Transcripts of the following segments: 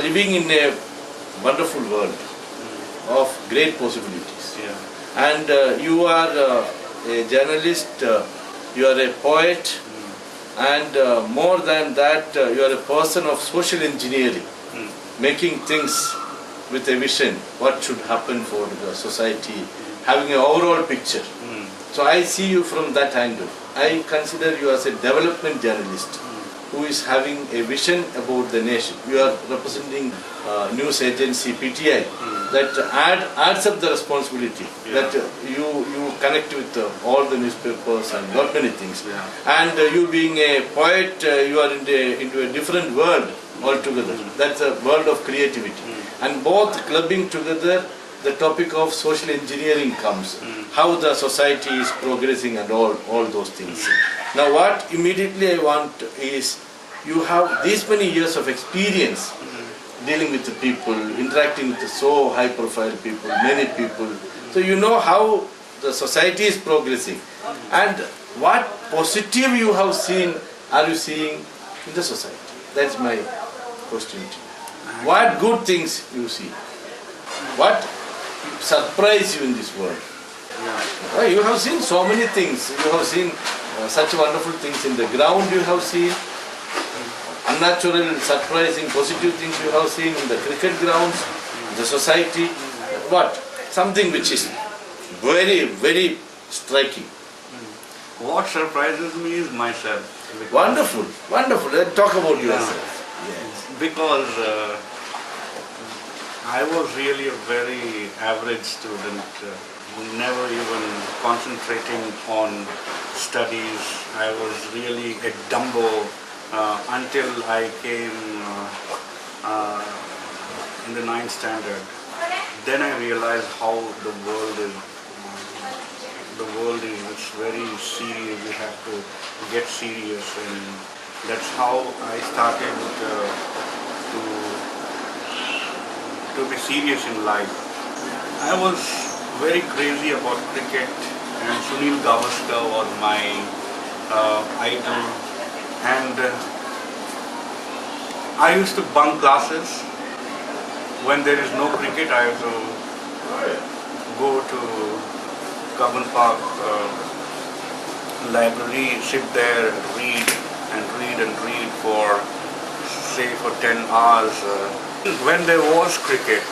living in a wonderful world of great possibilities. Yeah. And you are a journalist, you are a poet, and more than that, you are a person of social engineering, making things with a vision, what should happen for the society, having an overall picture. So I see you from that angle. I consider you as a development journalist who is having a vision about the nation. You are representing news agency PTI that adds up the responsibility, that you connect with all the newspapers and lot many things. And you being a poet, you are into a different world altogether. That's a world of creativity. And both clubbing together, the topic of social engineering comes, how the society is progressing and all those things. Now what immediately I want is, you have these many years of experience dealing with the people, interacting with the so high profile people, many people. So you know how the society is progressing. And what positive you have seen, are you seeing in the society? That's my question to you. What good things you see? What surprise you in this world? You have seen so many things. You have seen such wonderful things in the ground. You have seen unnatural, surprising, positive things you have seen in the cricket grounds, in the society. What? Something which is very, very striking. What surprises me is myself. Wonderful, wonderful. Talk about yourself. Yes. Because I was really a very average student, never even concentrating on studies. I was really a Dumbo until I came in the 9th standard. Then I realized how the world is. It's very serious. You have to get serious, and that's how I started to be serious in life. I was very crazy about cricket, and Sunil Gavaskar was my idol, and I used to bunk classes. When there is no cricket, I have to go to Kaban Park library, sit there, read for say for 10 hours. When there was cricket,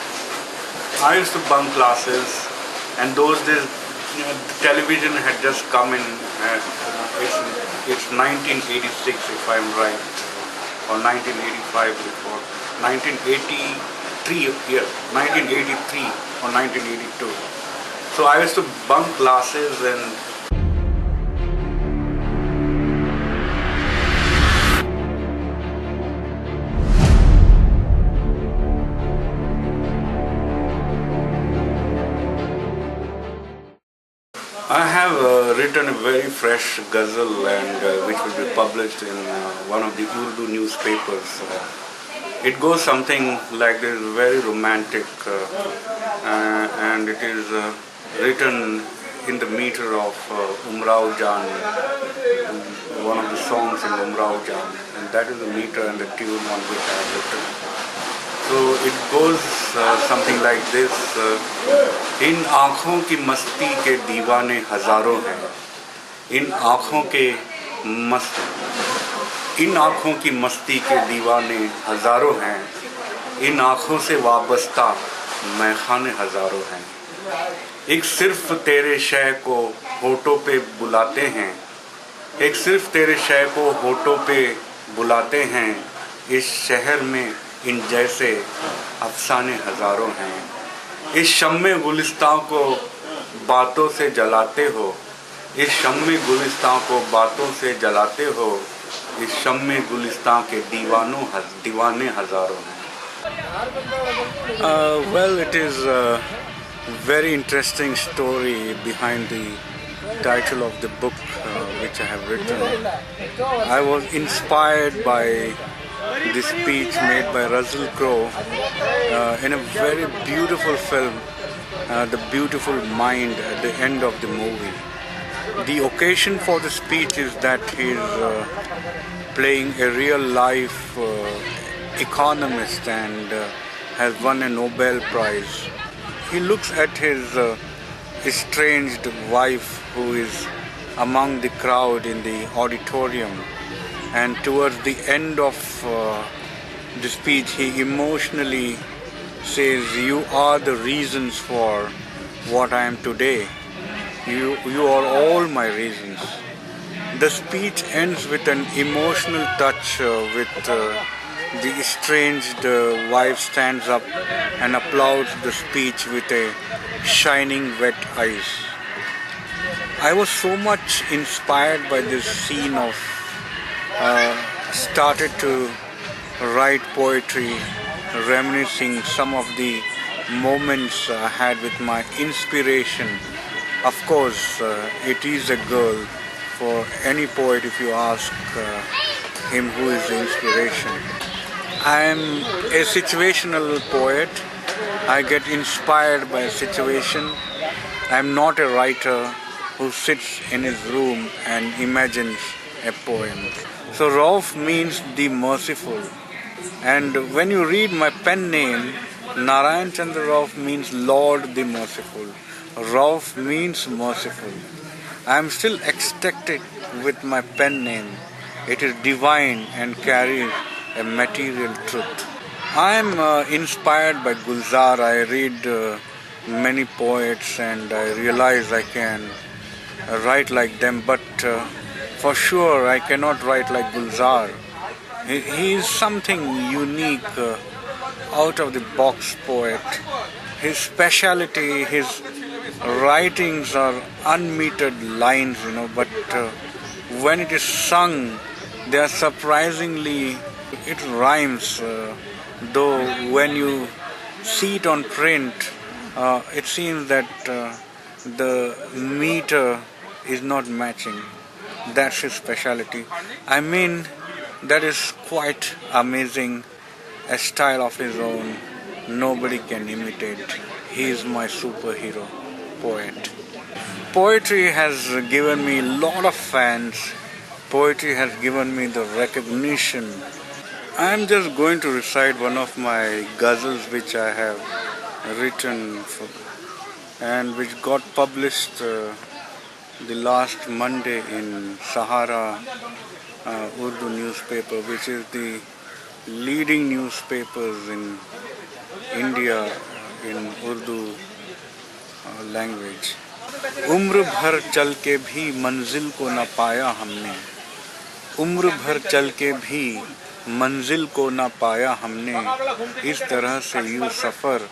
I used to bunk classes, and those days television had just come in. It's 1986 if I'm right, or 1985 before. 1983 or 1982. So I used to bunk classes and I have written a very fresh ghazal, and which will be published in one of the Urdu newspapers. It goes something like this, very romantic, and it is written in the meter of Umrao Jan, one of the songs in Umrao Jan, and that is the meter and the tune on which I have written. So it goes something like this. इन आँखों की मस्ती के दीवाने हजारों हैं, इन आँखों की मस्ती के दीवाने हजारों हैं, इन आँखों से वाबस्ता मैखाने हजारों हैं। एक सिर्फ तेरे शय को होठों पे बुलाते हैं, एक सिर्फ तेरे शय को होठों पे बुलाते हैं, इस शहर में इन जैसे अफसाने हजारों हैं। इस शम्मे गुलिस्तां को बातों से जलाते हो, इस शम्मे गुलिस्तां को बातों से जलाते हो, इस शम्मे गुलिस्तां के दीवाने हजारों हैं। Well, it is a very interesting story behind the title of the book which I have written. I was inspired by the speech made by Russell Crowe in a very beautiful film, The Beautiful Mind, at the end of the movie. The occasion for the speech is that he is playing a real life economist and has won a Nobel Prize. He looks at his estranged wife who is among the crowd in the auditorium, and towards the end of the speech he emotionally says, "You are the reasons for what I am today. You are all my reasons." The speech ends with an emotional touch with the estranged wife stands up and applauds the speech with a shining wet eyes. I was so much inspired by this scene of started to write poetry, reminiscing some of the moments I had with my inspiration. Of course, it is a girl for any poet if you ask him who is the inspiration. I am a situational poet. I get inspired by a situation. I am not a writer who sits in his room and imagines a poem. So Rauf means the merciful. And when you read my pen name, Narayan Chandra Rauf means Lord the Merciful. Rauf means merciful. I am still ecstatic with my pen name. It is divine and carries a material truth. I am inspired by Gulzar. I read many poets and I realize I can write like them, but for sure I cannot write like Gulzar. He is something unique, out of the box poet. His speciality, his writings are unmetered lines, but when it is sung, they are surprisingly, it rhymes, though when you see it on print, it seems that the meter is not matching. That's his speciality. I mean, that is quite amazing, a style of his own. Nobody can imitate. He is my superhero poet. Poetry has given me a lot of fans. Poetry has given me the recognition. I am just going to recite one of my ghazals which I have written and which got published the last Monday in Sahara Urdu newspaper, which is the leading newspapers in India in Urdu language. उम्र भर चल के भी मंजिल को न पाया हमने, उम्र भर चल के भी मंजिल को न पाया हमने, इस तरह से यूं सफ़र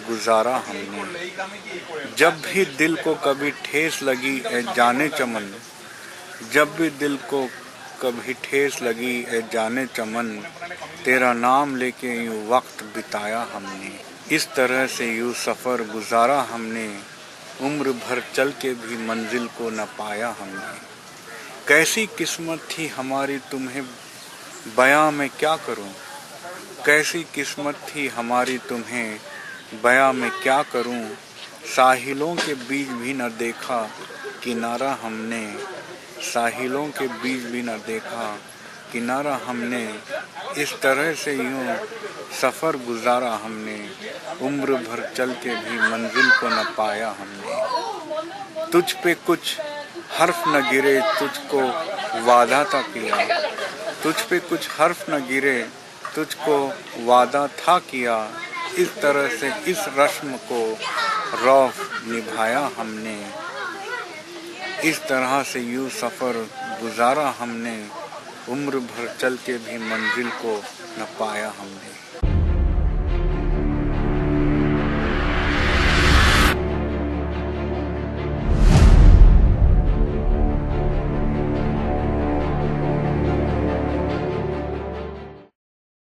गुजारा हमने। जब भी दिल को कभी ठेस लगी ए जाने चमन, जब भी दिल को कभी ठेस लगी ए जाने चमन, तेरा नाम लेके यूं वक्त बिताया हमने, इस तरह से यूं सफ़र गुजारा हमने, उम्र भर चल के भी मंजिल को न पाया हमने। कैसी किस्मत थी हमारी तुम्हें बयां में क्या करूं, कैसी किस्मत थी हमारी तुम्हें बयां में क्या करूं, साहिलों के बीच भी न देखा किनारा हमने, साहिलों के बीच भी न देखा किनारा हमने, इस तरह से यूं सफ़र गुजारा हमने, उम्र भर चल के भी मंजिल को न पाया हमने। तुझ पे कुछ हर्फ न गिरे तुझको वादा था किया, तुझ पे कुछ हर्फ न गिरे तुझको वादा था किया, इस तरह से इस रस्म को रौफ निभाया हमने, इस तरह से यूं सफ़र गुजारा हमने, उम्र भर चल के भी मंजिल को न पाया हमने।